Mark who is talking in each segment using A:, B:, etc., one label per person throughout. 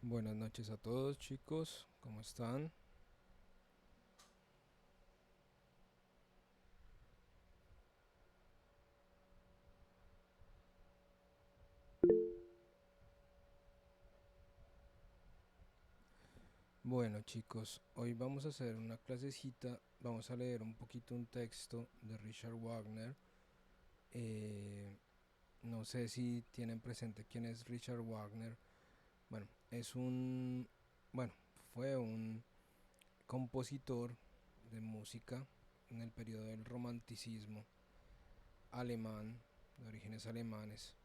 A: Buenas noches a todos chicos, ¿cómo están? Bueno chicos, hoy vamos a hacer una clasecita, vamos a leer un poquito un texto de Richard Wagner. Eh, no sé si tienen presente quién es Richard Wagner. Bueno, es un, bueno, fue un compositor de música en el periodo del romanticismo alemán, de orígenes alemanes.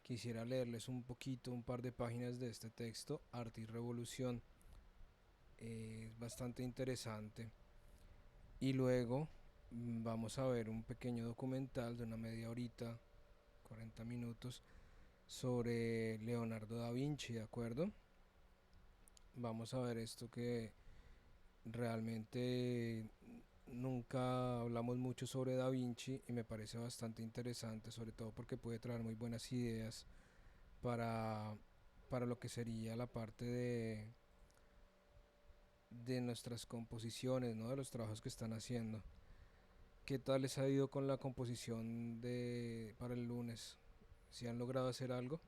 A: Quisiera leerles un poquito, un par de páginas de este texto, Arte y Revolución. Es bastante interesante. Y luego vamos a ver un pequeño documental de una media horita, 40 minutos, sobre Leonardo da Vinci, ¿de acuerdo? Vamos a ver esto que realmente nunca hablamos mucho sobre Da Vinci y me parece bastante interesante, sobre todo porque puede traer muy buenas ideas para, para lo que sería la parte de nuestras composiciones, ¿no? De los trabajos que están haciendo. ¿Qué tal les ha ido con la composición para el lunes? ¿Si han logrado hacer algo?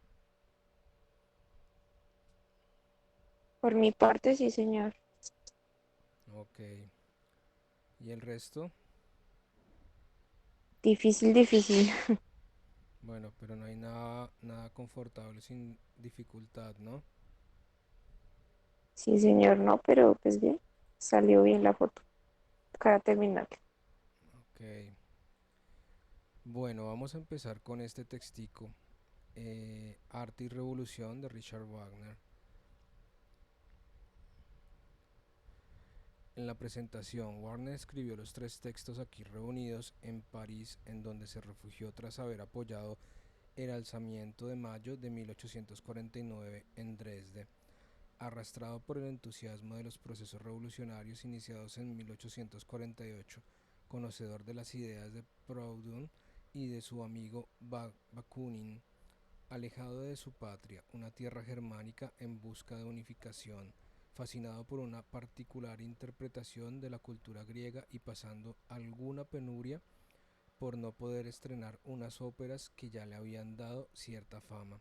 B: Por mi parte, sí, señor.
A: Ok. ¿Y el resto?
B: Difícil, difícil.
A: Bueno, pero no hay nada confortable sin dificultad, ¿no?
B: Sí, señor, no, pero pues bien, salió bien la foto. Para terminar.
A: Ok. Bueno, vamos a empezar con este textico. Arte y Revolución de Richard Wagner. En la presentación, Wagner escribió los tres textos aquí reunidos en París, en donde se refugió tras haber apoyado el alzamiento de mayo de 1849 en Dresde. Arrastrado por el entusiasmo de los procesos revolucionarios iniciados en 1848, conocedor de las ideas de Proudhon y de su amigo Bakunin, alejado de su patria, una tierra germánica en busca de unificación, fascinado por una particular interpretación de la cultura griega y pasando alguna penuria por no poder estrenar unas óperas que ya le habían dado cierta fama.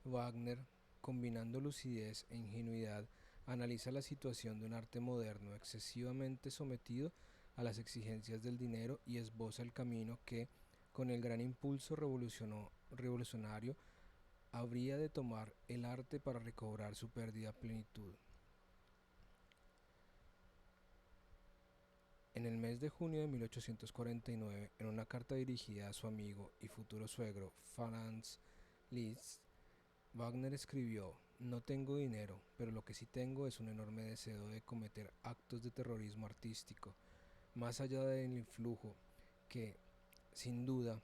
A: Wagner, combinando lucidez e ingenuidad, analiza la situación de un arte moderno excesivamente sometido a las exigencias del dinero y esboza el camino que, con el gran impulso revolucionario, habría de tomar el arte para recobrar su perdida plenitud. En el mes de junio de 1849, en una carta dirigida a su amigo y futuro suegro Franz Liszt, Wagner escribió: "No tengo dinero, pero lo que sí tengo es un enorme deseo de cometer actos de terrorismo artístico, más allá del influjo que, sin duda,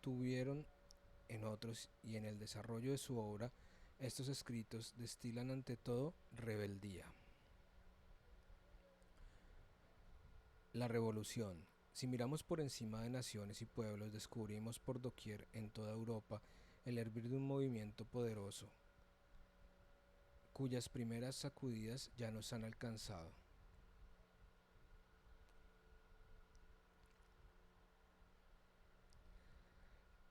A: tuvieron en otros y en el desarrollo de su obra, estos escritos destilan ante todo rebeldía. La revolución. Si miramos por encima de naciones y pueblos, descubrimos por doquier en toda Europa el hervir de un movimiento poderoso, cuyas primeras sacudidas ya nos han alcanzado.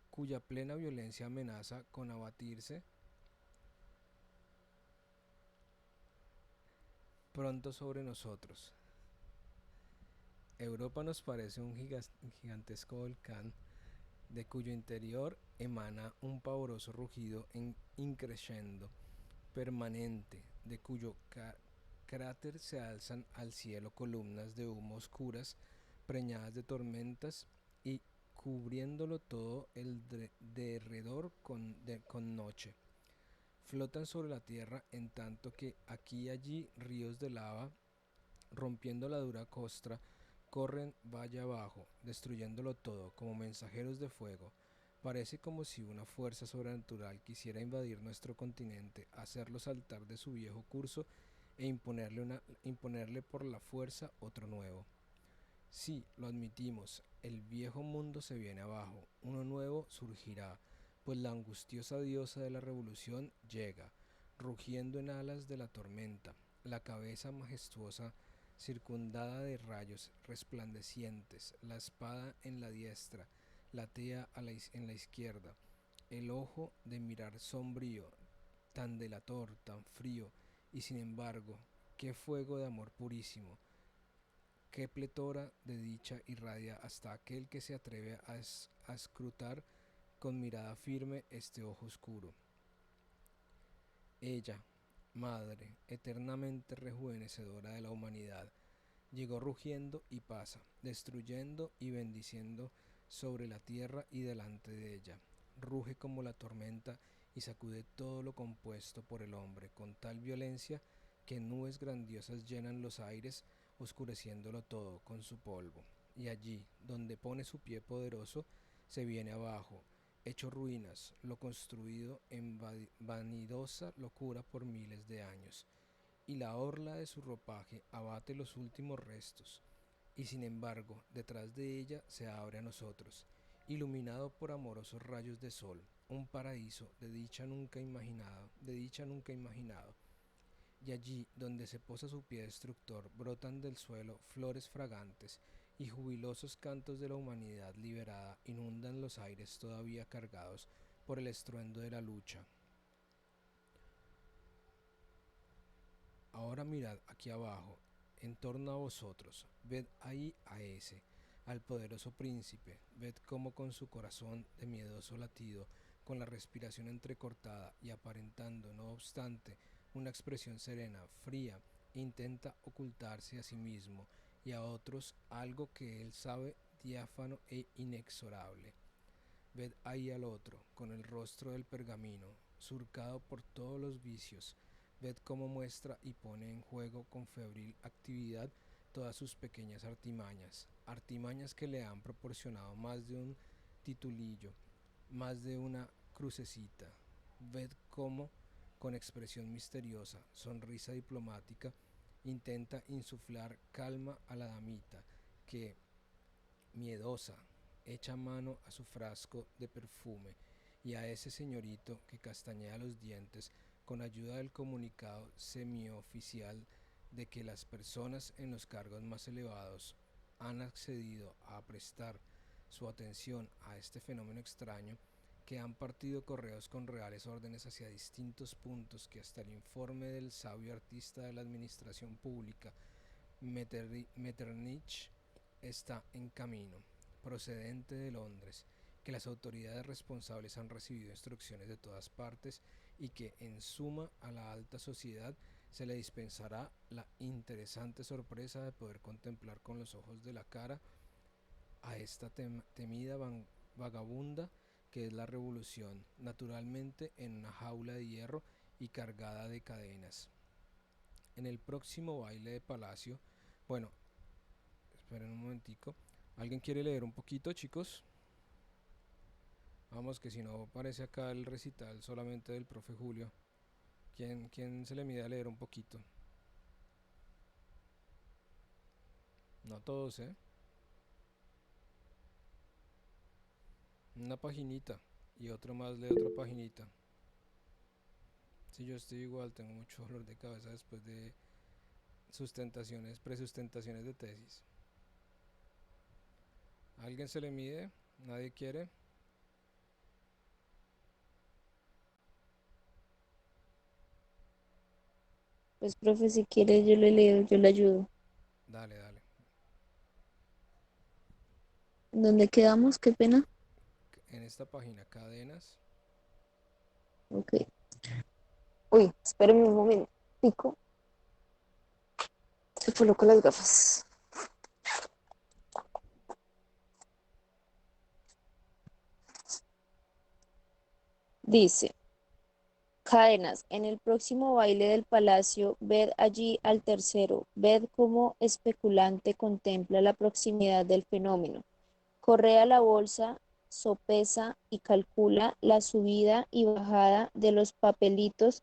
A: Cuya plena violencia amenaza con abatirse pronto sobre nosotros. Europa nos parece un gigantesco volcán de cuyo interior emana un pavoroso rugido increscendo, permanente, de cuyo cráter se alzan al cielo columnas de humo oscuras, preñadas de tormentas y cubriéndolo todo el derredor con noche. Flotan sobre la tierra en tanto que aquí y allí ríos de lava, rompiendo la dura costra, corren valle abajo, destruyéndolo todo como mensajeros de fuego. Parece como si una fuerza sobrenatural quisiera invadir nuestro continente, hacerlo saltar de su viejo curso e imponerle por la fuerza otro nuevo. Sí, lo admitimos, el viejo mundo se viene abajo, uno nuevo surgirá, pues la angustiosa diosa de la revolución llega, rugiendo en alas de la tormenta, la cabeza majestuosa circundada de rayos resplandecientes, la espada en la diestra, la tea en la izquierda, el ojo de mirar sombrío, tan delator, tan frío, y sin embargo, qué fuego de amor purísimo, qué pletora de dicha irradia hasta aquel que se atreve a escrutar con mirada firme este ojo oscuro. Ella, madre, eternamente rejuvenecedora de la humanidad, llegó rugiendo y pasa, destruyendo y bendiciendo sobre la tierra y delante de ella. Ruge como la tormenta y sacude todo lo compuesto por el hombre con tal violencia que nubes grandiosas llenan los aires, oscureciéndolo todo con su polvo. Y allí, donde pone su pie poderoso, se viene abajo, hecho ruinas, lo construido en vanidosa locura por miles de años, y la orla de su ropaje abate los últimos restos, y sin embargo, detrás de ella se abre a nosotros, iluminado por amorosos rayos de sol, un paraíso de dicha nunca imaginado. Y allí, donde se posa su pie destructor, brotan del suelo flores fragantes y jubilosos cantos de la humanidad liberada inundan los aires todavía cargados por el estruendo de la lucha. Ahora mirad aquí abajo, en torno a vosotros, ved ahí a ese, al poderoso príncipe, ved cómo con su corazón de miedoso latido, con la respiración entrecortada y aparentando, no obstante, una expresión serena, fría, intenta ocultarse a sí mismo y a otros algo que él sabe diáfano e inexorable. Ved ahí al otro, con el rostro del pergamino, surcado por todos los vicios. Ved cómo muestra y pone en juego con febril actividad todas sus pequeñas artimañas, artimañas que le han proporcionado más de un titulillo, más de una crucecita. Ved cómo, con expresión misteriosa, sonrisa diplomática, intenta insuflar calma a la damita, que, miedosa, echa mano a su frasco de perfume y a ese señorito que castañea los dientes con ayuda del comunicado semioficial de que las personas en los cargos más elevados han accedido a prestar su atención a este fenómeno extraño, que han partido correos con reales órdenes hacia distintos puntos, que hasta el informe del sabio artista de la administración pública, Metternich, está en camino, procedente de Londres, que las autoridades responsables han recibido instrucciones de todas partes y que, en suma, a la alta sociedad se le dispensará la interesante sorpresa de poder contemplar con los ojos de la cara a esta temida vagabunda que es la revolución, naturalmente en una jaula de hierro y cargada de cadenas. En el próximo baile de palacio, bueno, esperen un momentico. ¿Alguien quiere leer un poquito, chicos? Vamos, que si no aparece acá el recital solamente del profe Julio. ¿Quién se le mide a leer un poquito? No todos, ¿eh? Una paginita y otro más lee otra paginita. Si yo estoy igual, tengo mucho dolor de cabeza después de sustentaciones, presustentaciones de tesis. ¿Alguien se le mide? ¿Nadie quiere?
B: Pues, profe, si quiere, yo le leo, yo le ayudo.
A: Dale, dale.
B: ¿Dónde quedamos? Qué pena.
A: En esta página, cadenas.
B: Ok. Uy, espérame un momento. Pico. Se coloco las gafas. Dice, cadenas, en el próximo baile del palacio, ved allí al tercero, ved cómo especulante contempla la proximidad del fenómeno. Correa la bolsa, sopesa y calcula la subida y bajada de los papelitos,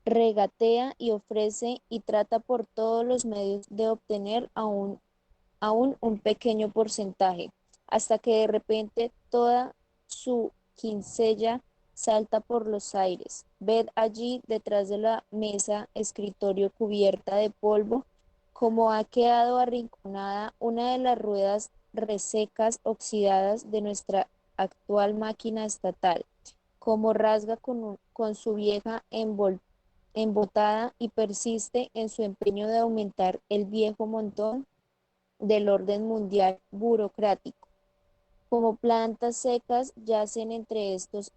B: regatea y ofrece y trata por todos los medios de obtener aún un pequeño porcentaje, hasta que de repente toda su quincella salta por los aires. Ved allí detrás de la mesa escritorio cubierta de polvo, como ha quedado arrinconada una de las ruedas resecas oxidadas de nuestra actual máquina estatal, como rasga con su vieja embotada y persiste en su empeño de aumentar el viejo montón del orden mundial burocrático. Como plantas secas yacen entre estos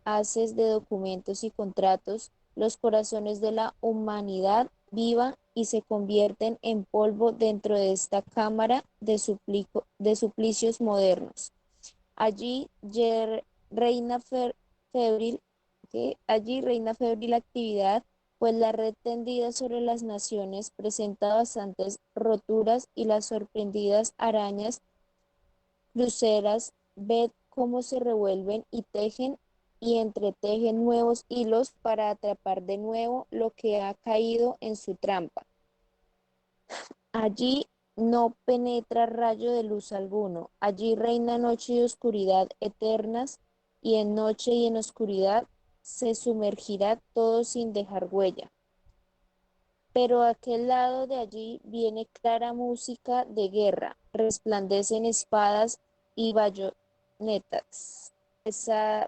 B: haces de documentos y contratos los corazones de la humanidad viva y se convierten en polvo dentro de esta cámara de suplicios modernos. Allí reina febril, ¿qué? Allí reina febril actividad, pues la red tendida sobre las naciones presenta bastantes roturas y las sorprendidas arañas cruceras, ved cómo se revuelven y tejen y entretejen nuevos hilos para atrapar de nuevo lo que ha caído en su trampa. Allí no penetra rayo de luz alguno, allí reina noche y oscuridad eternas, y en noche y en oscuridad se sumergirá todo sin dejar huella. Pero a aquel lado de allí viene clara música de guerra, resplandecen espadas y bayonetas.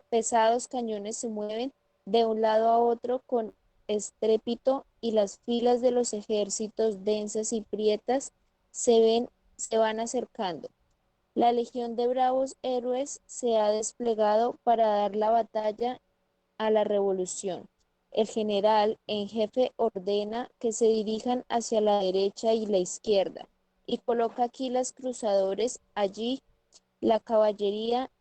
B: Pesados cañones se mueven de un lado a otro con estrépito y las filas de los ejércitos densas y prietas se ven, se van acercando. La legión de bravos héroes se ha desplegado para dar la batalla a la revolución. El general en jefe ordena que se dirijan hacia la derecha y la izquierda y coloca aquí las cruzadoras, la caballería,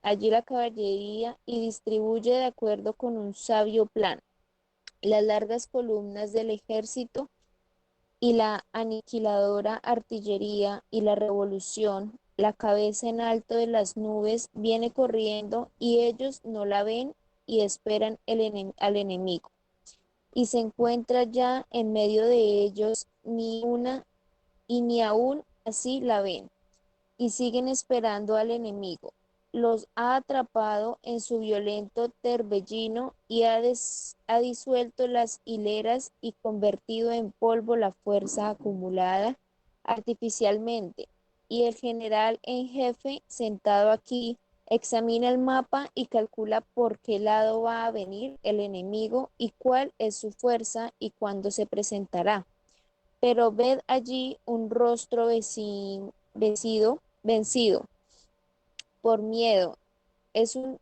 B: allí la caballería y distribuye de acuerdo con un sabio plan las largas columnas del ejército y la aniquiladora artillería y la revolución, la cabeza en alto de las nubes, viene corriendo y ellos no la ven y esperan al enemigo. Y se encuentra ya en medio de ellos ni una y ni aún así la ven y siguen esperando al enemigo. Los ha atrapado en su violento terbellino y ha disuelto las hileras y convertido en polvo la fuerza acumulada artificialmente. Y el general en jefe, sentado aquí, examina el mapa y calcula por qué lado va a venir el enemigo y cuál es su fuerza y cuándo se presentará. Pero ved allí un rostro vencido por miedo. Es un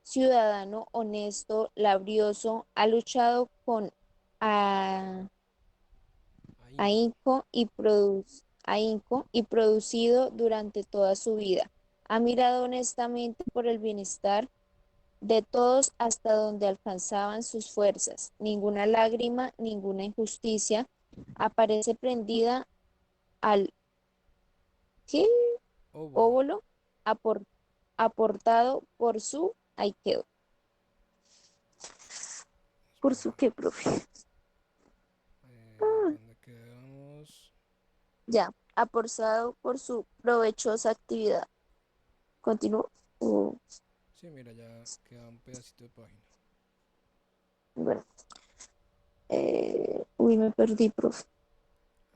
B: ciudadano honesto, labrioso, ha luchado con a-
A: Ahínco.
B: ahínco y producido durante toda su vida. Ha mirado honestamente por el bienestar de todos hasta donde alcanzaban sus fuerzas. Ninguna lágrima, ninguna injusticia aparece prendida al ¿qué?
A: Óvulo.
B: Óvulo aportado por su, ahí quedó, por su
A: Espera.
B: qué, profe. Ah,
A: ¿Dónde quedamos?
B: ya, aportado por su provechosa actividad. ¿Continúo?
A: Sí, mira, ya queda un pedacito de página.
B: Bueno, uy, me perdí, profe.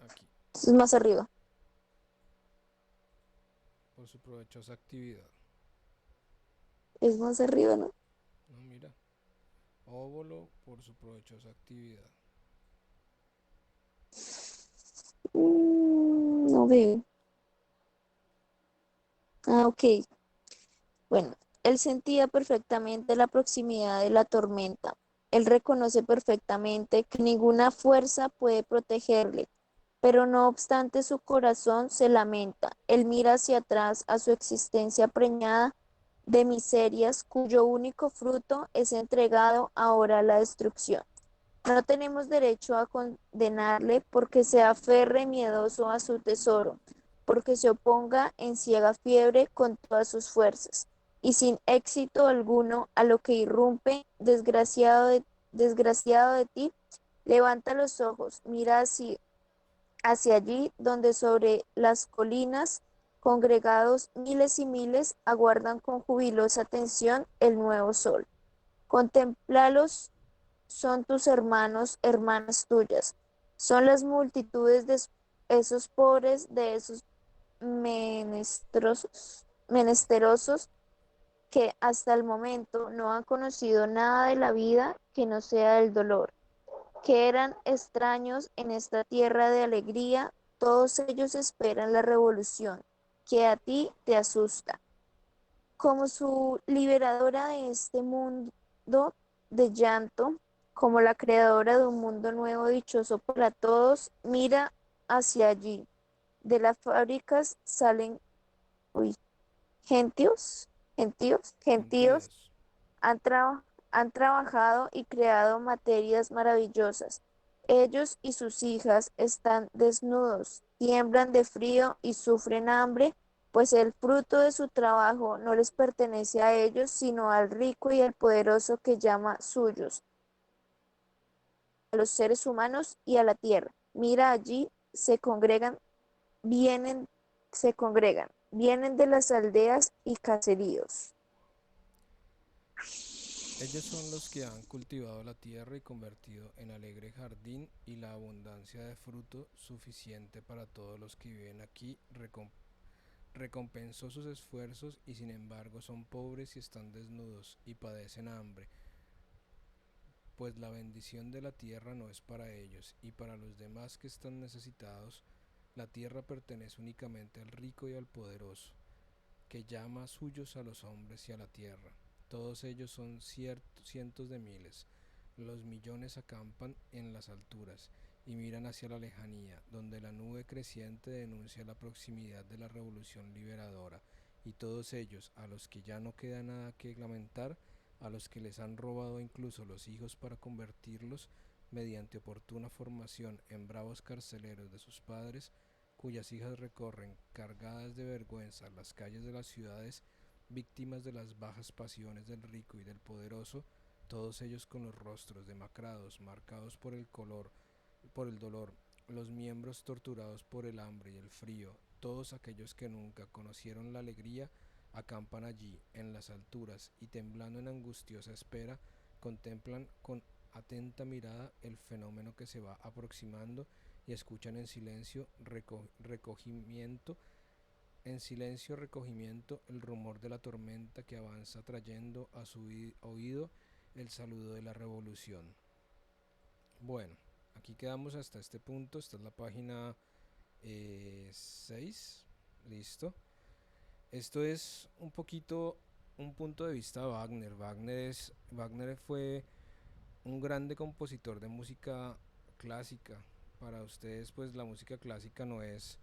A: Aquí,
B: Esto es más arriba.
A: por su provechosa actividad.
B: Es más arriba, ¿no?
A: No, mira. Óvulo por su provechosa actividad.
B: No veo. Ah, ok. Bueno, él sentía perfectamente la proximidad de la tormenta. Él reconoce perfectamente que ninguna fuerza puede protegerle, pero no obstante su corazón se lamenta. Él mira hacia atrás a su existencia preñada de miserias cuyo único fruto es entregado ahora a la destrucción. No tenemos derecho a condenarle porque se aferre miedoso a su tesoro, porque se oponga en ciega fiebre con todas sus fuerzas, y sin éxito alguno a lo que irrumpe, desgraciado de ti, levanta los ojos, mira hacia allí donde sobre las colinas, congregados miles y miles, aguardan con jubilosa atención el nuevo sol. Contémplalos, son tus hermanos, hermanas tuyas. Son las multitudes de esos pobres, de esos menesterosos que hasta el momento no han conocido nada de la vida que no sea el dolor, que eran extraños en esta tierra de alegría. Todos ellos esperan la revolución, que a ti te asusta. Como su liberadora de este mundo de llanto, como la creadora de un mundo nuevo dichoso para todos, mira hacia allí. De las fábricas salen, uy, gentíos,
A: Gentíos.
B: han, han trabajado y creado materias maravillosas. Ellos y sus hijas están desnudos, tiemblan de frío y sufren hambre, pues el fruto de su trabajo no les pertenece a ellos, sino al rico y al poderoso que llama suyos, a los seres humanos y a la tierra. Mira allí, vienen, vienen de las aldeas y caseríos.
A: Ellos son los que han cultivado la tierra y convertido en alegre jardín y la abundancia de fruto suficiente para todos los que viven aquí recompensó sus esfuerzos y sin embargo son pobres y están desnudos y padecen hambre, pues la bendición de la tierra no es para ellos y para los demás que están necesitados, la tierra pertenece únicamente al rico y al poderoso, que llama suyos a los hombres y a la tierra. Todos ellos son cientos de miles. Los millones acampan en las alturas y miran hacia la lejanía, donde la nube creciente denuncia la proximidad de la revolución liberadora, y todos ellos, a los que ya no queda nada que lamentar, a los que les han robado incluso los hijos para convertirlos, mediante oportuna formación, en bravos carceleros de sus padres, cuyas hijas recorren, cargadas de vergüenza, las calles de las ciudades, víctimas de las bajas pasiones del rico y del poderoso, todos ellos con los rostros demacrados, marcados por el dolor, los miembros torturados por el hambre y el frío, todos aquellos que nunca conocieron la alegría, acampan allí, en las alturas, y temblando en angustiosa espera, contemplan con atenta mirada el fenómeno que se va aproximando y escuchan en silencio recogimiento el rumor de la tormenta que avanza trayendo a su oído el saludo de la revolución. Bueno, aquí quedamos hasta este punto. Esta es la página 6. Listo. Esto es un poquito un punto de vista de Wagner. Wagner fue un grande compositor de música clásica. Para ustedes, pues la música clásica no es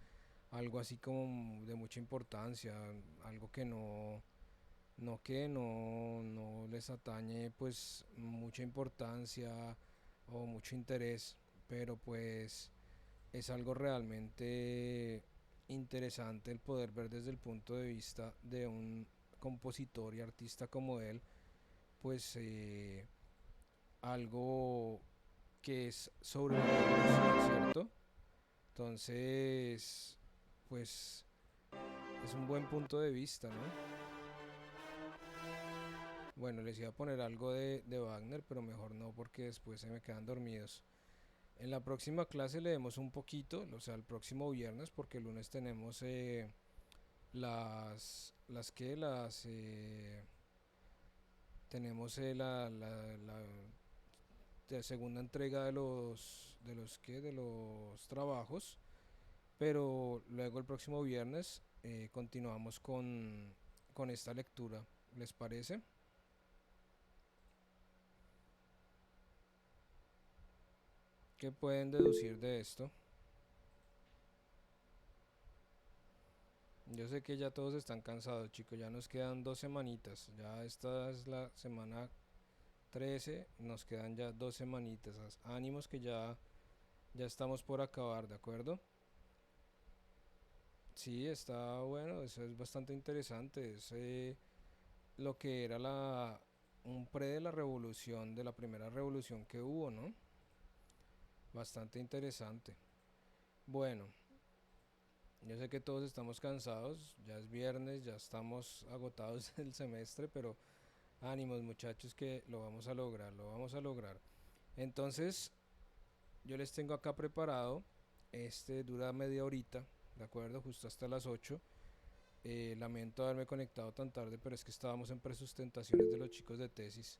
A: algo así como de mucha importancia, algo que no les atañe pues mucha importancia o mucho interés, pero pues es algo realmente interesante el poder ver desde el punto de vista de un compositor y artista como él, pues algo que es sobre la revolución, ¿cierto? Entonces, pues es un buen punto de vista, ¿no? Bueno, les iba a poner algo de Wagner, pero mejor no porque después se me quedan dormidos. En la próxima clase leemos un poquito, o sea, el próximo viernes, porque el lunes tenemos tenemos la segunda entrega de los trabajos, pero luego el próximo viernes continuamos con esta lectura, ¿les parece? ¿Qué pueden deducir de esto? Yo sé que ya todos están cansados, chicos, ya nos quedan 2 semanitas, ya esta es la semana 13, nos quedan ya 2 semanitas, ánimos que ya estamos por acabar, ¿de acuerdo? Sí, está bueno, eso es bastante interesante, es lo que era un pre de la revolución, de la primera revolución que hubo, ¿no? Bastante interesante. Bueno, yo sé que todos estamos cansados, ya es viernes, ya estamos agotados del semestre, pero ánimos muchachos que lo vamos a lograr, lo vamos a lograr. Entonces, yo les tengo acá preparado, este dura media horita, ¿de acuerdo? Justo hasta las 8. Lamento haberme conectado tan tarde, pero es que estábamos en presustentaciones de los chicos de tesis.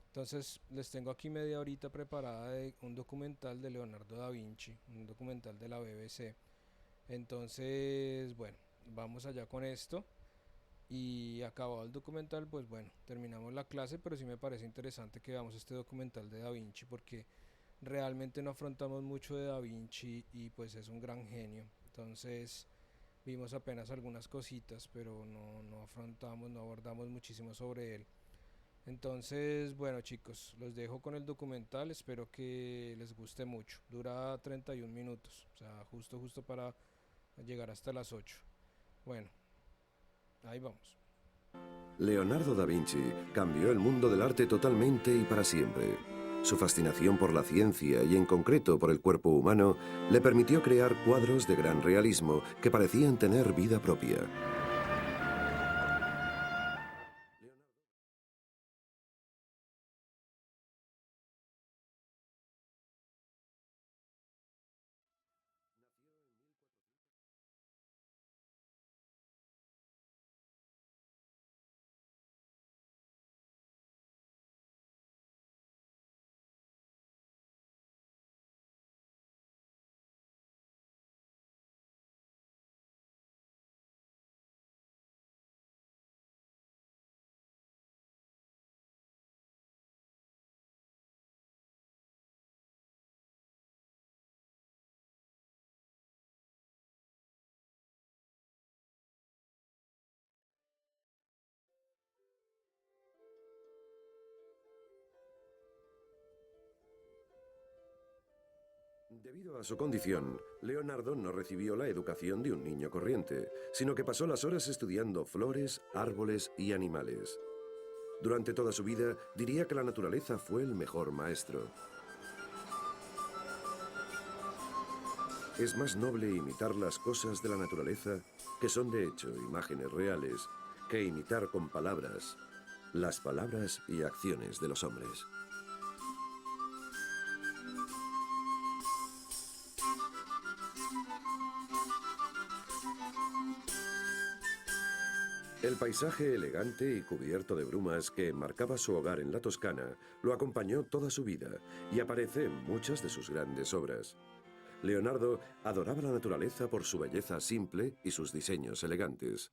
A: Entonces, les tengo aquí media horita preparada de un documental de Leonardo da Vinci, un documental de la BBC. Entonces, bueno, vamos allá con esto. Y acabado el documental, pues bueno, terminamos la clase, pero sí me parece interesante que veamos este documental de Da Vinci porque realmente no afrontamos mucho de Da Vinci y pues es un gran genio. Entonces vimos apenas algunas cositas, pero no afrontamos, no abordamos muchísimo sobre él. Entonces, bueno chicos, los dejo con el documental, espero que les guste mucho. Dura 31 minutos, o sea, justo para llegar hasta las 8. Bueno, ahí vamos.
C: Leonardo da Vinci cambió el mundo del arte totalmente y para siempre. Su fascinación por la ciencia y en concreto por el cuerpo humano le permitió crear cuadros de gran realismo que parecían tener vida propia. Debido a su condición, Leonardo no recibió la educación de un niño corriente, sino que pasó las horas estudiando flores, árboles y animales. Durante toda su vida diría que la naturaleza fue el mejor maestro. Es más noble imitar las cosas de la naturaleza, que son de hecho imágenes reales, que imitar con palabras las palabras y acciones de los hombres. El paisaje elegante y cubierto de brumas que enmarcaba su hogar en la Toscana lo acompañó toda su vida y aparece en muchas de sus grandes obras. Leonardo adoraba la naturaleza por su belleza simple y sus diseños elegantes.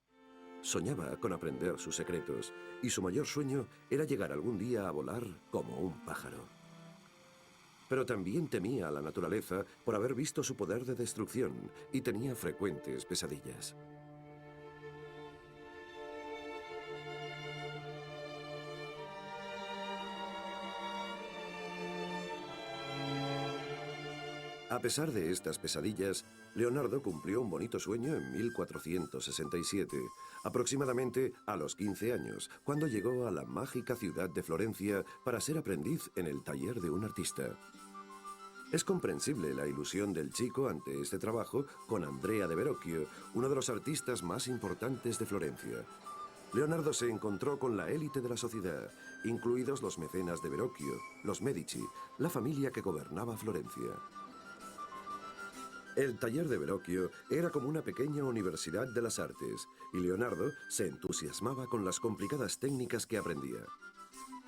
C: Soñaba con aprender sus secretos y su mayor sueño era llegar algún día a volar como un pájaro. Pero también temía a la naturaleza por haber visto su poder de destrucción y tenía frecuentes pesadillas. A pesar de estas pesadillas, Leonardo cumplió un bonito sueño en 1467, aproximadamente a los 15 años, cuando llegó a la mágica ciudad de Florencia para ser aprendiz en el taller de un artista. Es comprensible la ilusión del chico ante este trabajo con Andrea de Verrocchio, uno de los artistas más importantes de Florencia. Leonardo se encontró con la élite de la sociedad, incluidos los mecenas de Verrocchio, los Medici, la familia que gobernaba Florencia. El taller de Verrocchio era como una pequeña universidad de las artes, y Leonardo se entusiasmaba con las complicadas técnicas que aprendía.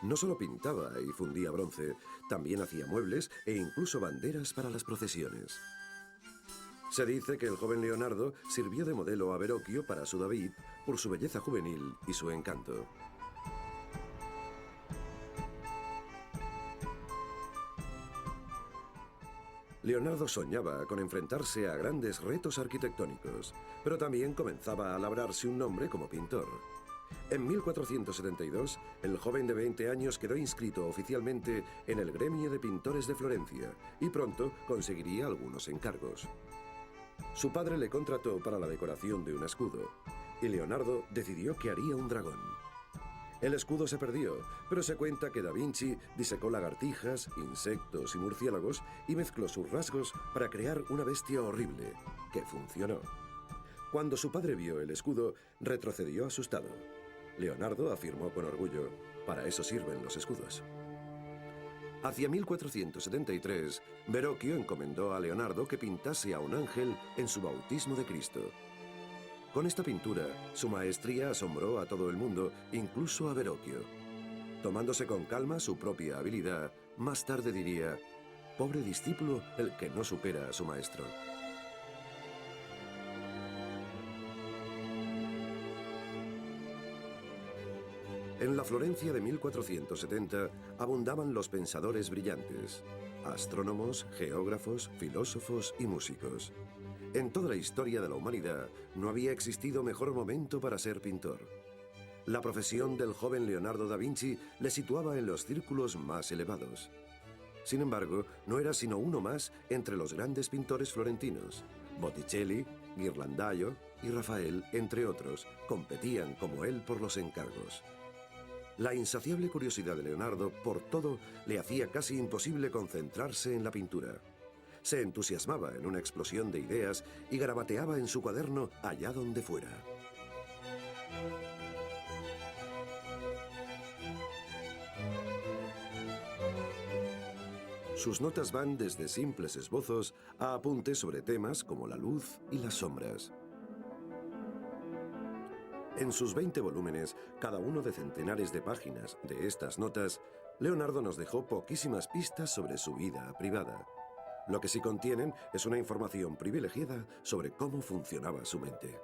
C: No solo pintaba y fundía bronce, también hacía muebles e incluso banderas para las procesiones. Se dice que el joven Leonardo sirvió de modelo a Verrocchio para su David por su belleza juvenil y su encanto. Leonardo soñaba con enfrentarse a grandes retos arquitectónicos, pero también comenzaba a labrarse un nombre como pintor. En 1472, el joven de 20 años quedó inscrito oficialmente en el gremio de pintores de Florencia y pronto conseguiría algunos encargos. Su padre le contrató para la decoración de un escudo y Leonardo decidió que haría un dragón. El escudo se perdió, pero se cuenta que Da Vinci disecó lagartijas, insectos y murciélagos y mezcló sus rasgos para crear una bestia horrible, que funcionó. Cuando su padre vio el escudo, retrocedió asustado. Leonardo afirmó con orgullo: para eso sirven los escudos. Hacia 1473, Verrocchio encomendó a Leonardo que pintase a un ángel en su bautismo de Cristo. Con esta pintura, su maestría asombró a todo el mundo, incluso a Verrocchio. Tomándose con calma su propia habilidad, más tarde diría: pobre discípulo el que no supera a su maestro. En la Florencia de 1470 abundaban los pensadores brillantes, astrónomos, geógrafos, filósofos y músicos. En toda la historia de la humanidad no había existido mejor momento para ser pintor. La profesión del joven Leonardo da Vinci le situaba en los círculos más elevados. Sin embargo, no era sino uno más entre los grandes pintores florentinos. Botticelli, Ghirlandaio y Rafael, entre otros, competían como él por los encargos. La insaciable curiosidad de Leonardo por todo le hacía casi imposible concentrarse en la pintura. Se entusiasmaba en una explosión de ideas y garabateaba en su cuaderno allá donde fuera. Sus notas van desde simples esbozos a apuntes sobre temas como la luz y las sombras. En sus 20 volúmenes, cada uno de centenares de páginas de estas notas, Leonardo nos dejó poquísimas pistas sobre su vida privada. Lo que sí contienen es una información privilegiada sobre cómo funcionaba su mente.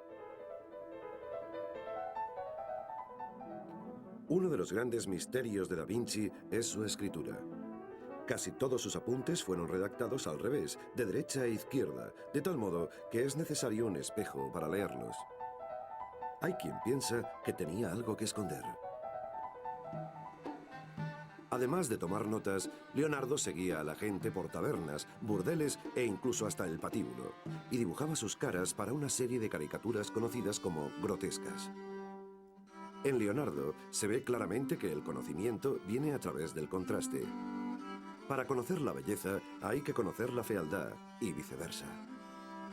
C: Uno de los grandes misterios de Da Vinci es su escritura. Casi todos sus apuntes fueron redactados al revés, de derecha a izquierda, de tal modo que es necesario un espejo para leerlos. Hay quien piensa que tenía algo que esconder. Además de tomar notas, Leonardo seguía a la gente por tabernas, burdeles e incluso hasta el patíbulo, y dibujaba sus caras para una serie de caricaturas conocidas como grotescas. En Leonardo se ve claramente que el conocimiento viene a través del contraste. Para conocer la belleza hay que conocer la fealdad y viceversa.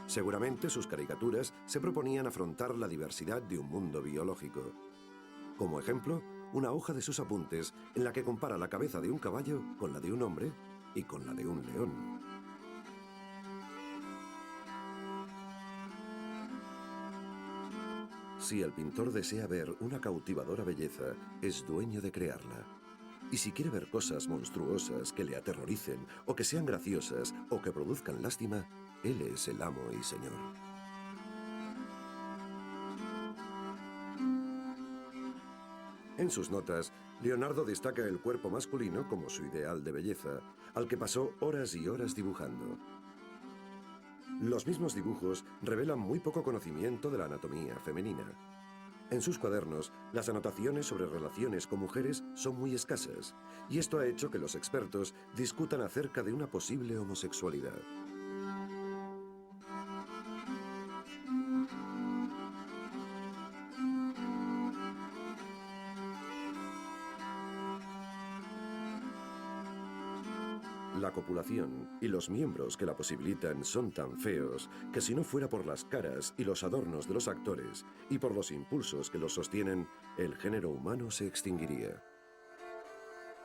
C: Seguramente sus caricaturas se proponían afrontar la diversidad de un mundo biológico. Como ejemplo, una hoja de sus apuntes en la que compara la cabeza de un caballo con la de un hombre y con la de un león. Si el pintor desea ver una cautivadora belleza, es dueño de crearla. Y si quiere ver cosas monstruosas que le aterroricen, o que sean graciosas, o que produzcan lástima, él es el amo y señor. En sus notas, Leonardo destaca el cuerpo masculino como su ideal de belleza, al que pasó horas y horas dibujando. Los mismos dibujos revelan muy poco conocimiento de la anatomía femenina. En sus cuadernos, las anotaciones sobre relaciones con mujeres son muy escasas, y esto ha hecho que los expertos discutan acerca de una posible homosexualidad. La copulación y los miembros que la posibilitan son tan feos que si no fuera por las caras y los adornos de los actores y por los impulsos que los sostienen, el género humano se extinguiría.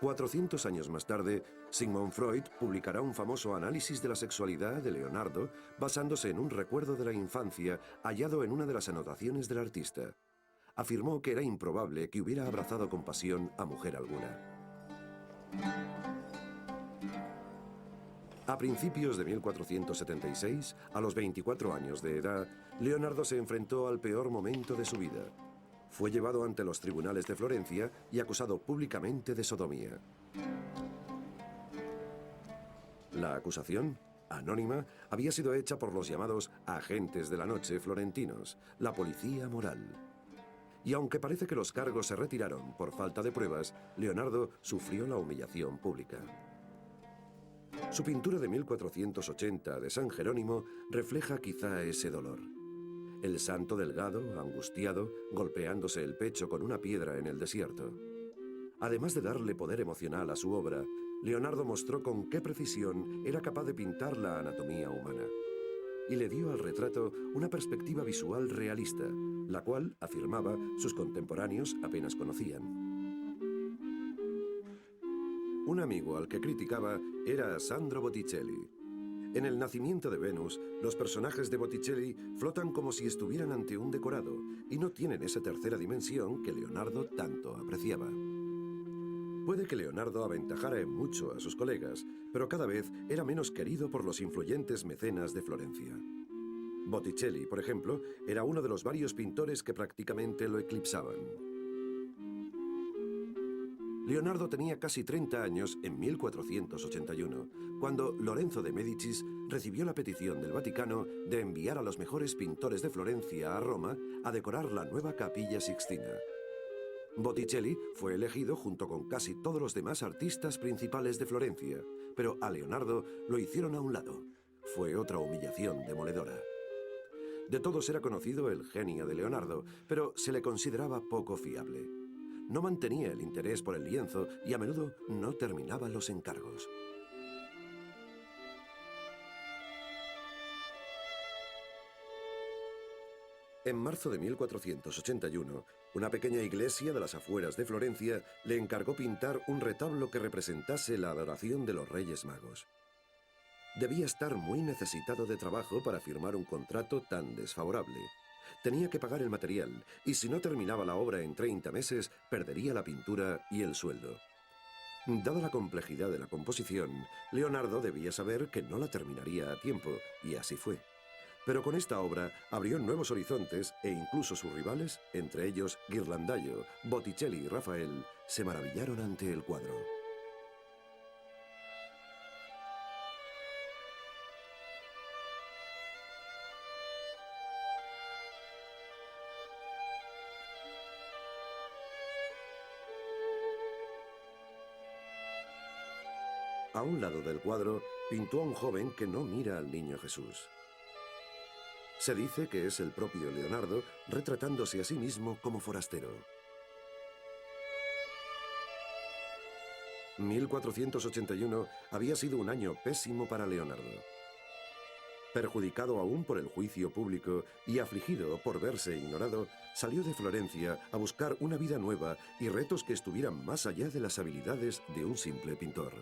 C: 400 años más tarde, Sigmund Freud publicará un famoso análisis de la sexualidad de Leonardo basándose en un recuerdo de la infancia hallado en una de las anotaciones del artista. Afirmó que era improbable que hubiera abrazado con pasión a mujer alguna. A principios de 1476, a los 24 años de edad, Leonardo se enfrentó al peor momento de su vida. Fue llevado ante los tribunales de Florencia y acusado públicamente de sodomía. La acusación, anónima, había sido hecha por los llamados agentes de la noche florentinos, la policía moral. Y aunque parece que los cargos se retiraron por falta de pruebas, Leonardo sufrió la humillación pública. Su pintura de 1480 de San Jerónimo refleja quizá ese dolor. El santo delgado, angustiado, golpeándose el pecho con una piedra en el desierto. Además de darle poder emocional a su obra, Leonardo mostró con qué precisión era capaz de pintar la anatomía humana. Y le dio al retrato una perspectiva visual realista, la cual, afirmaba, sus contemporáneos apenas conocían. Un amigo al que criticaba era Sandro Botticelli. En El nacimiento de Venus, los personajes de Botticelli flotan como si estuvieran ante un decorado y no tienen esa tercera dimensión que Leonardo tanto apreciaba. Puede que Leonardo aventajara en mucho a sus colegas, pero cada vez era menos querido por los influyentes mecenas de Florencia. Botticelli, por ejemplo, era uno de los varios pintores que prácticamente lo eclipsaban. Leonardo tenía casi 30 años en 1481, cuando Lorenzo de Médicis recibió la petición del Vaticano de enviar a los mejores pintores de Florencia a Roma a decorar la nueva Capilla Sixtina. Botticelli fue elegido junto con casi todos los demás artistas principales de Florencia, pero a Leonardo lo hicieron a un lado. Fue otra humillación demoledora. De todos era conocido el genio de Leonardo, pero se le consideraba poco fiable. No mantenía el interés por el lienzo y a menudo no terminaba los encargos. En marzo de 1481, una pequeña iglesia de las afueras de Florencia le encargó pintar un retablo que representase la adoración de los Reyes Magos. Debía estar muy necesitado de trabajo para firmar un contrato tan desfavorable. Tenía que pagar el material y si no terminaba la obra en 30 meses, perdería la pintura y el sueldo. Dada la complejidad de la composición, Leonardo debía saber que no la terminaría a tiempo, y así fue. Pero con esta obra abrió nuevos horizontes e incluso sus rivales, entre ellos Ghirlandaio, Botticelli y Rafael, se maravillaron ante el cuadro. A un lado del cuadro pintó a un joven que no mira al niño Jesús. Se dice que es el propio Leonardo retratándose a sí mismo como forastero. 1481 había sido un año pésimo para Leonardo. Perjudicado aún por el juicio público y afligido por verse ignorado, salió de Florencia a buscar una vida nueva y retos que estuvieran más allá de las habilidades de un simple pintor.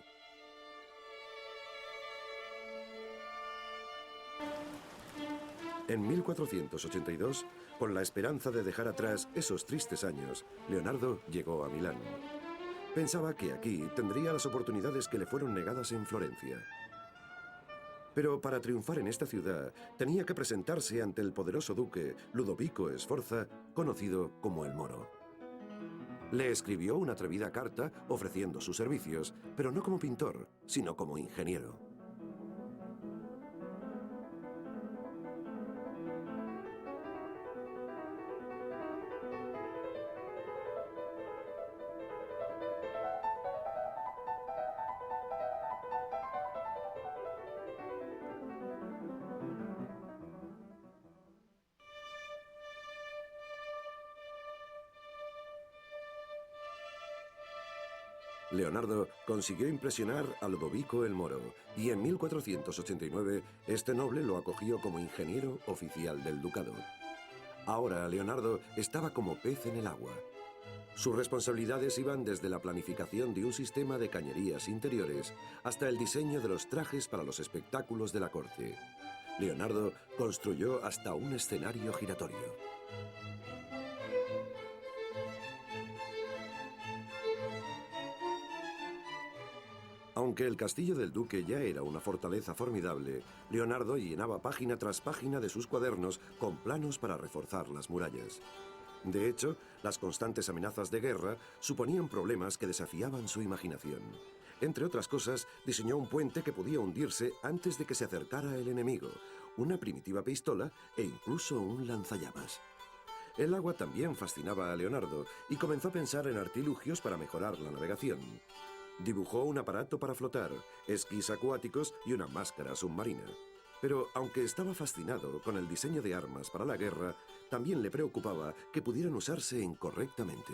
C: En 1482, con la esperanza de dejar atrás esos tristes años, Leonardo llegó a Milán. Pensaba que aquí tendría las oportunidades que le fueron negadas en Florencia. Pero para triunfar en esta ciudad, tenía que presentarse ante el poderoso duque Ludovico Sforza, conocido como el Moro. Le escribió una atrevida carta ofreciendo sus servicios, pero no como pintor, sino como ingeniero. Leonardo consiguió impresionar a Lodovico el Moro y en 1489 este noble lo acogió como ingeniero oficial del ducado. Ahora Leonardo estaba como pez en el agua. Sus responsabilidades iban desde la planificación de un sistema de cañerías interiores hasta el diseño de los trajes para los espectáculos de la corte. Leonardo construyó hasta un escenario giratorio. Aunque el castillo del duque ya era una fortaleza formidable, Leonardo llenaba página tras página de sus cuadernos con planos para reforzar las murallas. De hecho, las constantes amenazas de guerra suponían problemas que desafiaban su imaginación. Entre otras cosas, diseñó un puente que podía hundirse antes de que se acercara el enemigo, una primitiva pistola e incluso un lanzallamas. El agua también fascinaba a Leonardo y comenzó a pensar en artilugios para mejorar la navegación. Dibujó un aparato para flotar, esquís acuáticos y una máscara submarina. Pero aunque estaba fascinado con el diseño de armas para la guerra, también le preocupaba que pudieran usarse incorrectamente.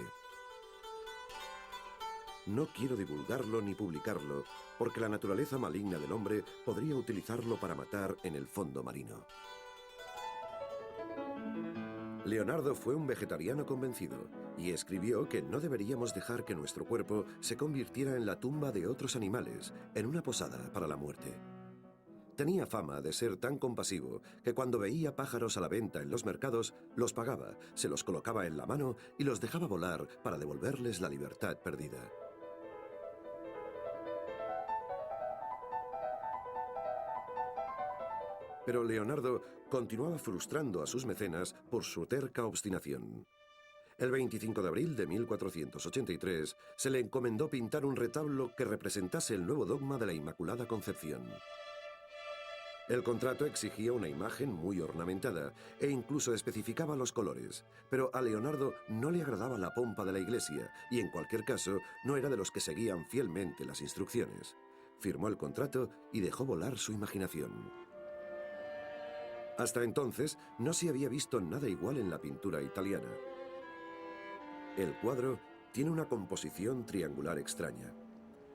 C: No quiero divulgarlo ni publicarlo, porque la naturaleza maligna del hombre podría utilizarlo para matar en el fondo marino. Leonardo fue un vegetariano convencido y escribió que no deberíamos dejar que nuestro cuerpo se convirtiera en la tumba de otros animales, en una posada para la muerte. Tenía fama de ser tan compasivo que cuando veía pájaros a la venta en los mercados, los pagaba, se los colocaba en la mano y los dejaba volar para devolverles la libertad perdida. Pero Leonardo continuaba frustrando a sus mecenas por su terca obstinación. El 25 de abril de 1483 se le encomendó pintar un retablo que representase el nuevo dogma de la Inmaculada Concepción. El contrato exigía una imagen muy ornamentada e incluso especificaba los colores, pero a Leonardo no le agradaba la pompa de la iglesia y en cualquier caso no era de los que seguían fielmente las instrucciones. Firmó el contrato y dejó volar su imaginación. Hasta entonces no se había visto nada igual en la pintura italiana. El cuadro tiene una composición triangular extraña.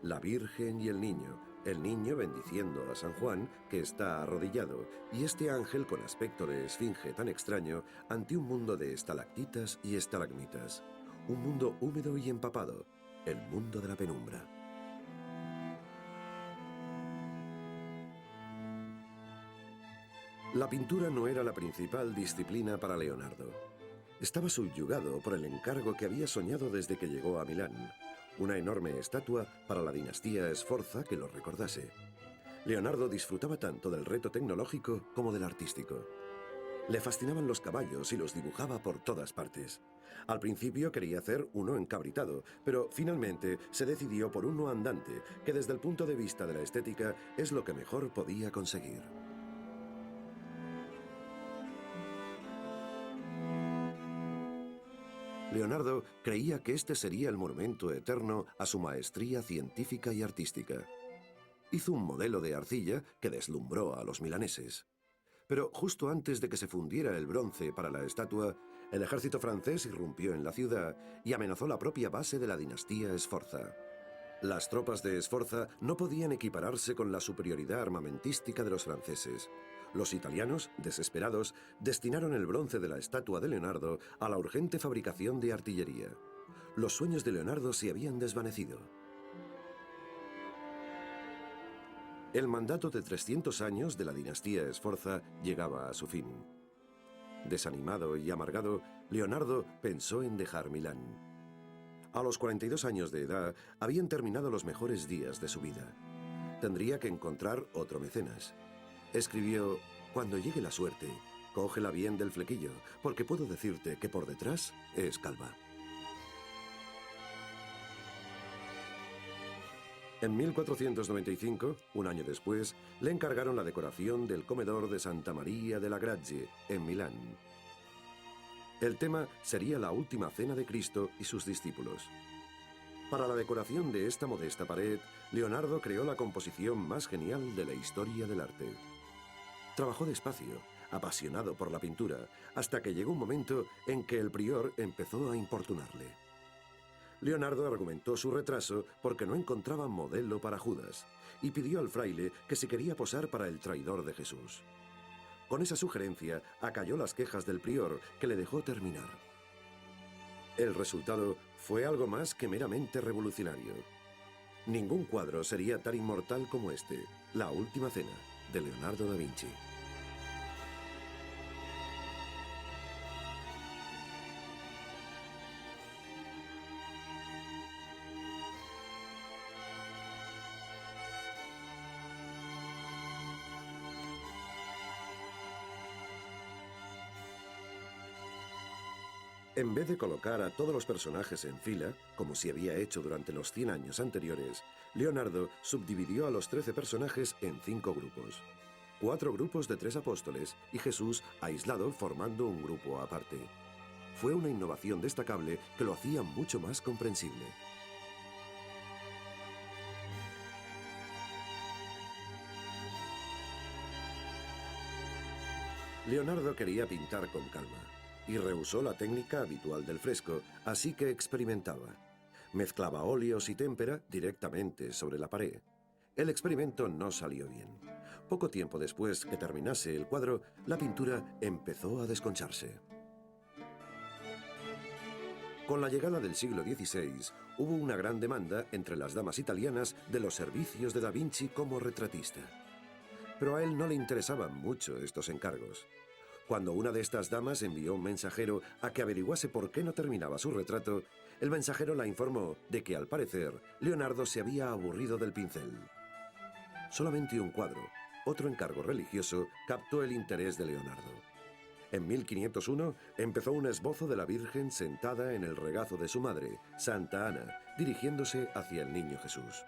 C: La Virgen y el niño bendiciendo a San Juan, que está arrodillado, y este ángel con aspecto de esfinge tan extraño ante un mundo de estalactitas y estalagmitas. Un mundo húmedo y empapado, el mundo de la penumbra. La pintura no era la principal disciplina para Leonardo. Estaba subyugado por el encargo que había soñado desde que llegó a Milán, una enorme estatua para la dinastía Sforza que lo recordase. Leonardo disfrutaba tanto del reto tecnológico como del artístico. Le fascinaban los caballos y los dibujaba por todas partes. Al principio quería hacer uno encabritado, pero finalmente se decidió por uno andante, que desde el punto de vista de la estética es lo que mejor podía conseguir. Leonardo creía que este sería el monumento eterno a su maestría científica y artística. Hizo un modelo de arcilla que deslumbró a los milaneses. Pero justo antes de que se fundiera el bronce para la estatua, el ejército francés irrumpió en la ciudad y amenazó la propia base de la dinastía Sforza. Las tropas de Sforza no podían equipararse con la superioridad armamentística de los franceses. Los italianos, desesperados, destinaron el bronce de la estatua de Leonardo a la urgente fabricación de artillería. Los sueños de Leonardo se habían desvanecido. El mandato de 300 años de la dinastía Sforza llegaba a su fin. Desanimado y amargado, Leonardo pensó en dejar Milán. A los 42 años de edad, habían terminado los mejores días de su vida. Tendría que encontrar otro mecenas. Escribió: «Cuando llegue la suerte, cógela bien del flequillo, porque puedo decirte que por detrás es calva». En 1495, un año después, le encargaron la decoración del comedor de Santa María della Grazie, en Milán. El tema sería la última cena de Cristo y sus discípulos. Para la decoración de esta modesta pared, Leonardo creó la composición más genial de la historia del arte. Trabajó despacio, apasionado por la pintura, hasta que llegó un momento en que el prior empezó a importunarle. Leonardo argumentó su retraso porque no encontraba modelo para Judas y pidió al fraile que si quería posar para el traidor de Jesús. Con esa sugerencia acalló las quejas del prior, que le dejó terminar. El resultado fue algo más que meramente revolucionario. Ningún cuadro sería tan inmortal como este, La Última Cena, de Leonardo da Vinci. En vez de colocar a todos los personajes en fila, como se había hecho durante los 100 años anteriores, Leonardo subdividió a los 13 personajes en 5 grupos. 4 grupos de 3 apóstoles y Jesús aislado formando un grupo aparte. Fue una innovación destacable que lo hacía mucho más comprensible. Leonardo quería pintar con calma y rehusó la técnica habitual del fresco, así que experimentaba. Mezclaba óleos y témpera directamente sobre la pared. El experimento no salió bien. Poco tiempo después que terminase el cuadro, la pintura empezó a desconcharse. Con la llegada del siglo XVI, hubo una gran demanda entre las damas italianas de los servicios de Da Vinci como retratista. Pero a él no le interesaban mucho estos encargos. Cuando una de estas damas envió un mensajero a que averiguase por qué no terminaba su retrato, el mensajero la informó de que, al parecer, Leonardo se había aburrido del pincel. Solamente un cuadro, otro encargo religioso, captó el interés de Leonardo. En 1501 empezó un esbozo de la Virgen sentada en el regazo de su madre, Santa Ana, dirigiéndose hacia el Niño Jesús.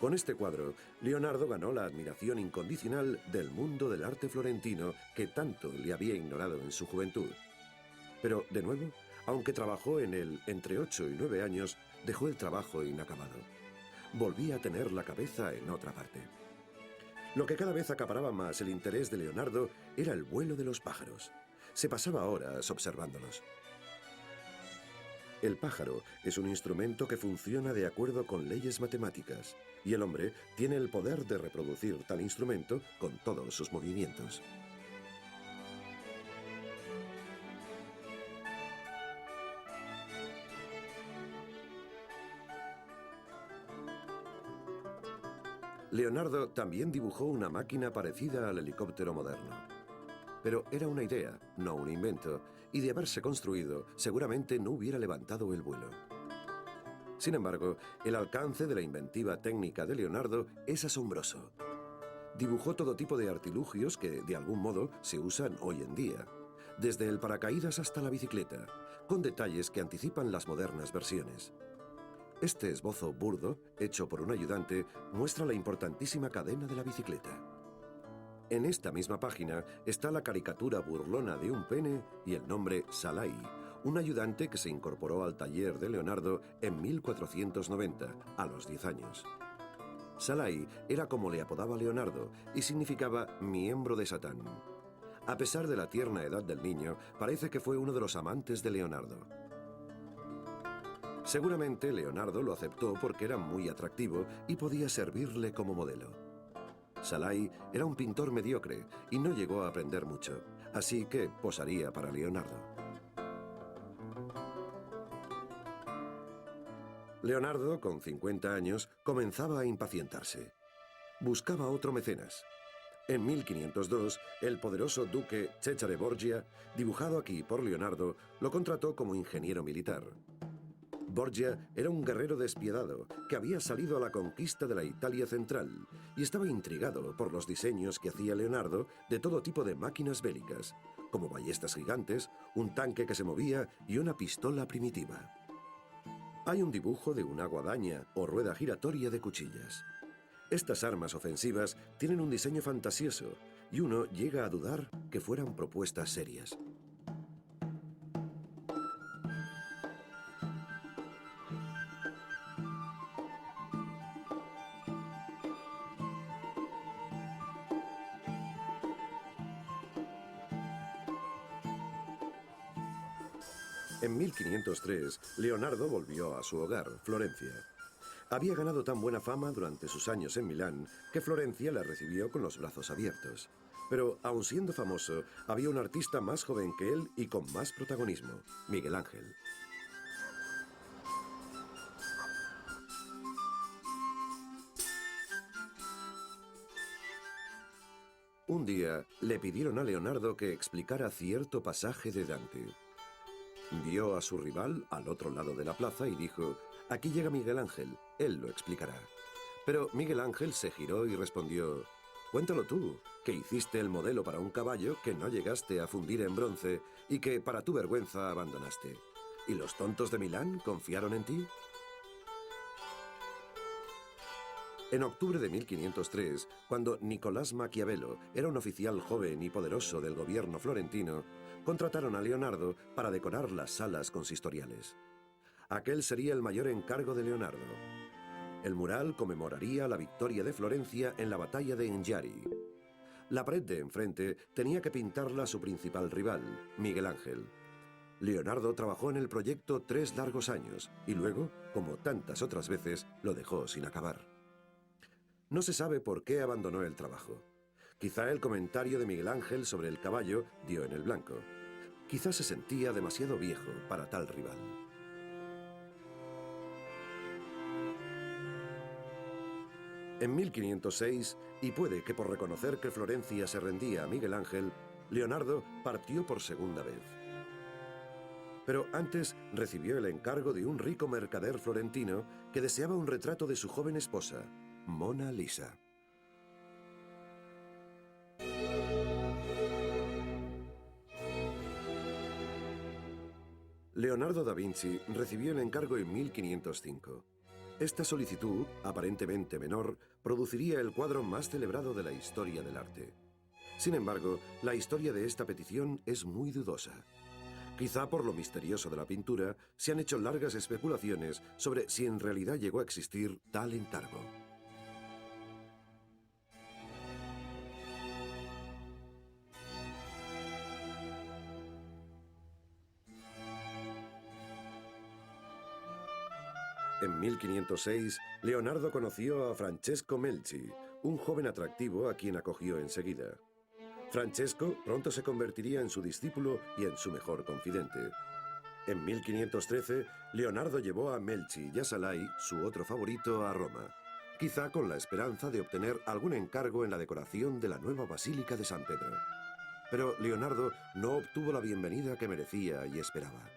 C: Con este cuadro, Leonardo ganó la admiración incondicional del mundo del arte florentino que tanto le había ignorado en su juventud. Pero, de nuevo, aunque trabajó en él entre 8 y 9 años, dejó el trabajo inacabado. Volvía a tener la cabeza en otra parte. Lo que cada vez acaparaba más el interés de Leonardo era el vuelo de los pájaros. Se pasaba horas observándolos. El pájaro es un instrumento que funciona de acuerdo con leyes matemáticas, y el hombre tiene el poder de reproducir tal instrumento con todos sus movimientos. Leonardo también dibujó una máquina parecida al helicóptero moderno. Pero era una idea, no un invento, y de haberse construido, seguramente no hubiera levantado el vuelo. Sin embargo, el alcance de la inventiva técnica de Leonardo es asombroso. Dibujó todo tipo de artilugios que, de algún modo, se usan hoy en día, desde el paracaídas hasta la bicicleta, con detalles que anticipan las modernas versiones. Este esbozo burdo, hecho por un ayudante, muestra la importantísima cadena de la bicicleta. En esta misma página está la caricatura burlona de un pene y el nombre Salai, un ayudante que se incorporó al taller de Leonardo en 1490, a los 10 años. Salai era como le apodaba Leonardo y significaba miembro de Satán. A pesar de la tierna edad del niño, parece que fue uno de los amantes de Leonardo. Seguramente Leonardo lo aceptó porque era muy atractivo y podía servirle como modelo. Salai era un pintor mediocre y no llegó a aprender mucho, así que posaría para Leonardo. Leonardo, con 50 años, comenzaba a impacientarse. Buscaba otro mecenas. En 1502, el poderoso duque Cesare Borgia, dibujado aquí por Leonardo, lo contrató como ingeniero militar. Borgia era un guerrero despiadado que había salido a la conquista de la Italia central y estaba intrigado por los diseños que hacía Leonardo de todo tipo de máquinas bélicas, como ballestas gigantes, un tanque que se movía y una pistola primitiva. Hay un dibujo de una guadaña o rueda giratoria de cuchillas. Estas armas ofensivas tienen un diseño fantasioso y uno llega a dudar que fueran propuestas serias. En 1503, Leonardo volvió a su hogar, Florencia. Había ganado tan buena fama durante sus años en Milán que Florencia la recibió con los brazos abiertos. Pero, aun siendo famoso, había un artista más joven que él y con más protagonismo, Miguel Ángel. Un día le pidieron a Leonardo que explicara cierto pasaje de Dante. Vio a su rival al otro lado de la plaza y dijo: «Aquí llega Miguel Ángel, él lo explicará». Pero Miguel Ángel se giró y respondió: «Cuéntalo tú, que hiciste el modelo para un caballo que no llegaste a fundir en bronce y que para tu vergüenza abandonaste. ¿Y los tontos de Milán confiaron en ti?». En octubre de 1503, cuando Nicolás Maquiavelo era un oficial joven y poderoso del gobierno florentino, contrataron a Leonardo para decorar las salas consistoriales. Aquel sería el mayor encargo de Leonardo. El mural conmemoraría la victoria de Florencia en la batalla de Engiari. La pared de enfrente tenía que pintarla su principal rival, Miguel Ángel. Leonardo trabajó en el proyecto 3 largos años y luego, como tantas otras veces, lo dejó sin acabar. No se sabe por qué abandonó el trabajo. Quizá el comentario de Miguel Ángel sobre el caballo dio en el blanco. Quizá se sentía demasiado viejo para tal rival. En 1506, y puede que por reconocer que Florencia se rendía a Miguel Ángel, Leonardo partió por segunda vez. Pero antes recibió el encargo de un rico mercader florentino que deseaba un retrato de su joven esposa, Mona Lisa. Leonardo da Vinci recibió el encargo en 1505. Esta solicitud, aparentemente menor, produciría el cuadro más celebrado de la historia del arte. Sin embargo, la historia de esta petición es muy dudosa. Quizá por lo misterioso de la pintura, se han hecho largas especulaciones sobre si en realidad llegó a existir tal encargo. En 1506, Leonardo conoció a Francesco Melzi, un joven atractivo a quien acogió enseguida. Francesco pronto se convertiría en su discípulo y en su mejor confidente. En 1513, Leonardo llevó a Melzi y a Salai, su otro favorito, a Roma, quizá con la esperanza de obtener algún encargo en la decoración de la nueva Basílica de San Pedro. Pero Leonardo no obtuvo la bienvenida que merecía y esperaba.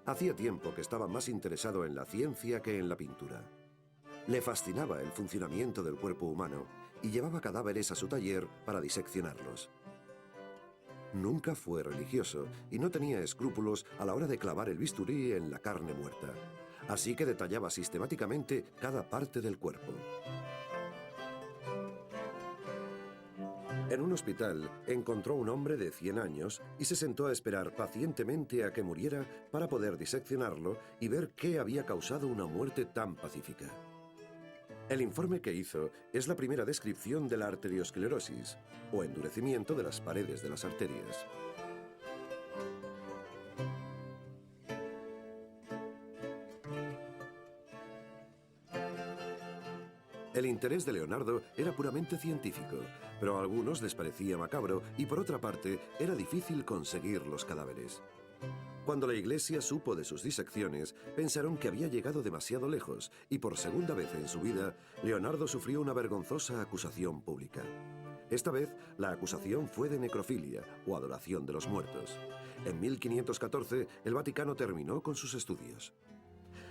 C: Hacía tiempo que estaba más interesado en la ciencia que en la pintura. Le fascinaba el funcionamiento del cuerpo humano y llevaba cadáveres a su taller para diseccionarlos. Nunca fue religioso y no tenía escrúpulos a la hora de clavar el bisturí en la carne muerta, así que detallaba sistemáticamente cada parte del cuerpo. En un hospital encontró un hombre de 100 años y se sentó a esperar pacientemente a que muriera para poder diseccionarlo y ver qué había causado una muerte tan pacífica. El informe que hizo es la primera descripción de la arteriosclerosis, o endurecimiento de las paredes de las arterias. El interés de Leonardo era puramente científico, pero a algunos les parecía macabro y por otra parte era difícil conseguir los cadáveres. Cuando la iglesia supo de sus disecciones, pensaron que había llegado demasiado lejos y por segunda vez en su vida, Leonardo sufrió una vergonzosa acusación pública. Esta vez, la acusación fue de necrofilia o adoración de los muertos. En 1514, el Vaticano terminó con sus estudios.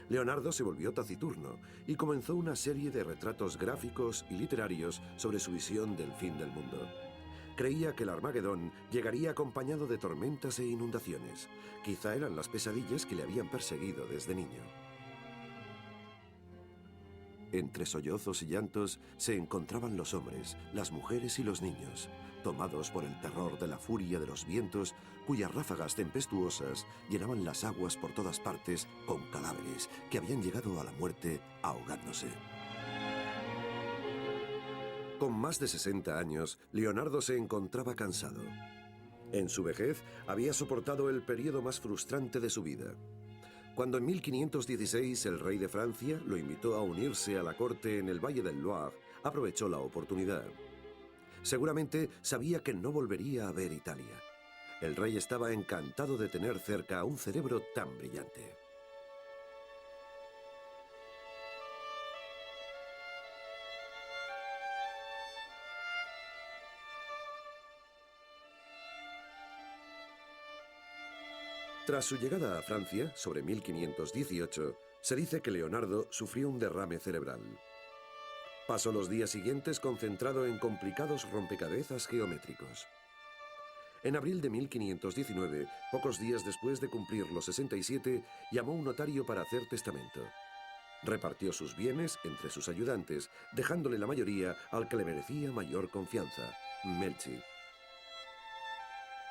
C: Leonardo se volvió taciturno y comenzó una serie de retratos gráficos y literarios sobre su visión del fin del mundo. Creía que el Armagedón llegaría acompañado de tormentas e inundaciones. Quizá eran las pesadillas que le habían perseguido desde niño. Entre sollozos y llantos se encontraban los hombres, las mujeres y los niños, tomados por el terror de la furia de los vientos, cuyas ráfagas tempestuosas llenaban las aguas por todas partes con cadáveres que habían llegado a la muerte ahogándose. Con más de 60 años, Leonardo se encontraba cansado. En su vejez había soportado el periodo más frustrante de su vida. Cuando en 1516 el rey de Francia lo invitó a unirse a la corte en el Valle del Loire, aprovechó la oportunidad. Seguramente sabía que no volvería a ver Italia. El rey estaba encantado de tener cerca a un cerebro tan brillante. Tras su llegada a Francia, sobre 1518, se dice que Leonardo sufrió un derrame cerebral. Pasó los días siguientes concentrado en complicados rompecabezas geométricos. En abril de 1519, pocos días después de cumplir los 67, llamó a un notario para hacer testamento. Repartió sus bienes entre sus ayudantes, dejándole la mayoría al que le merecía mayor confianza, Melzi.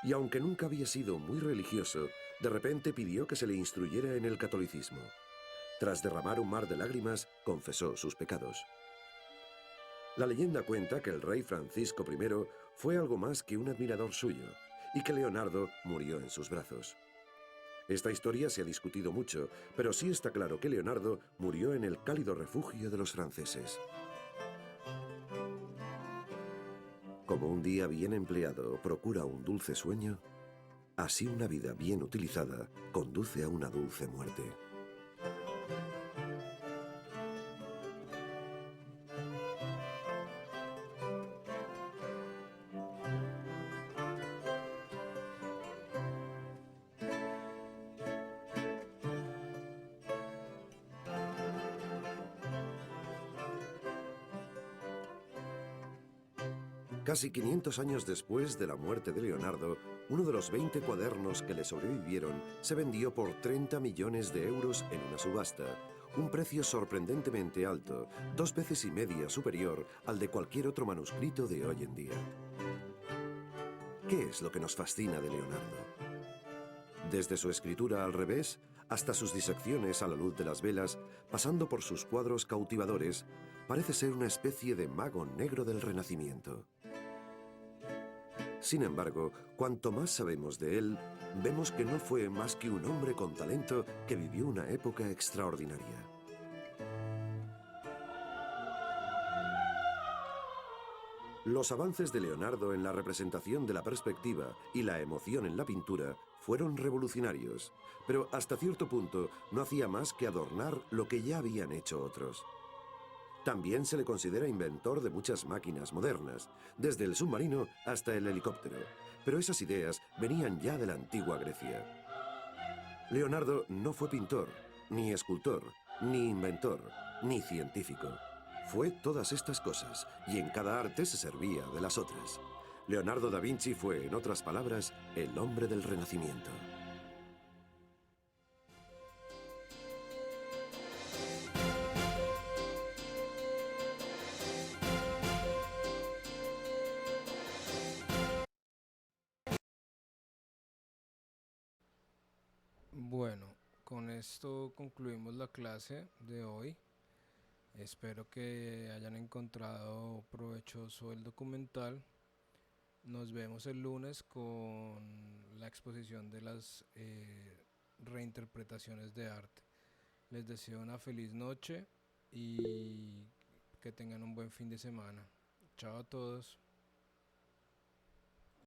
C: Y aunque nunca había sido muy religioso, de repente pidió que se le instruyera en el catolicismo. Tras derramar un mar de lágrimas, confesó sus pecados. La leyenda cuenta que el rey Francisco I fue algo más que un admirador suyo y que Leonardo murió en sus brazos. Esta historia se ha discutido mucho, pero sí está claro que Leonardo murió en el cálido refugio de los franceses. Como un día bien empleado procura un dulce sueño, así una vida bien utilizada conduce a una dulce muerte. Casi 500 años después de la muerte de Leonardo, uno de los 20 cuadernos que le sobrevivieron se vendió por 30 millones de euros en una subasta, un precio sorprendentemente alto, 2 veces y media superior al de cualquier otro manuscrito de hoy en día. ¿Qué es lo que nos fascina de Leonardo? Desde su escritura al revés hasta sus disecciones a la luz de las velas, pasando por sus cuadros cautivadores, parece ser una especie de mago negro del Renacimiento. Sin embargo, cuanto más sabemos de él, vemos que no fue más que un hombre con talento que vivió una época extraordinaria. Los avances de Leonardo en la representación de la perspectiva y la emoción en la pintura fueron revolucionarios, pero hasta cierto punto no hacía más que adornar lo que ya habían hecho otros. También se le considera inventor de muchas máquinas modernas, desde el submarino hasta el helicóptero, pero esas ideas venían ya de la antigua Grecia. Leonardo no fue pintor, ni escultor, ni inventor, ni científico. Fue todas estas cosas, y en cada arte se servía de las otras. Leonardo da Vinci fue, en otras palabras, el hombre del Renacimiento.
A: Bueno, con esto concluimos la clase de hoy. Espero que hayan encontrado provechoso el documental. Nos vemos el lunes con la exposición de las reinterpretaciones de arte. Les deseo una feliz noche y que tengan un buen fin de semana. Chao a todos.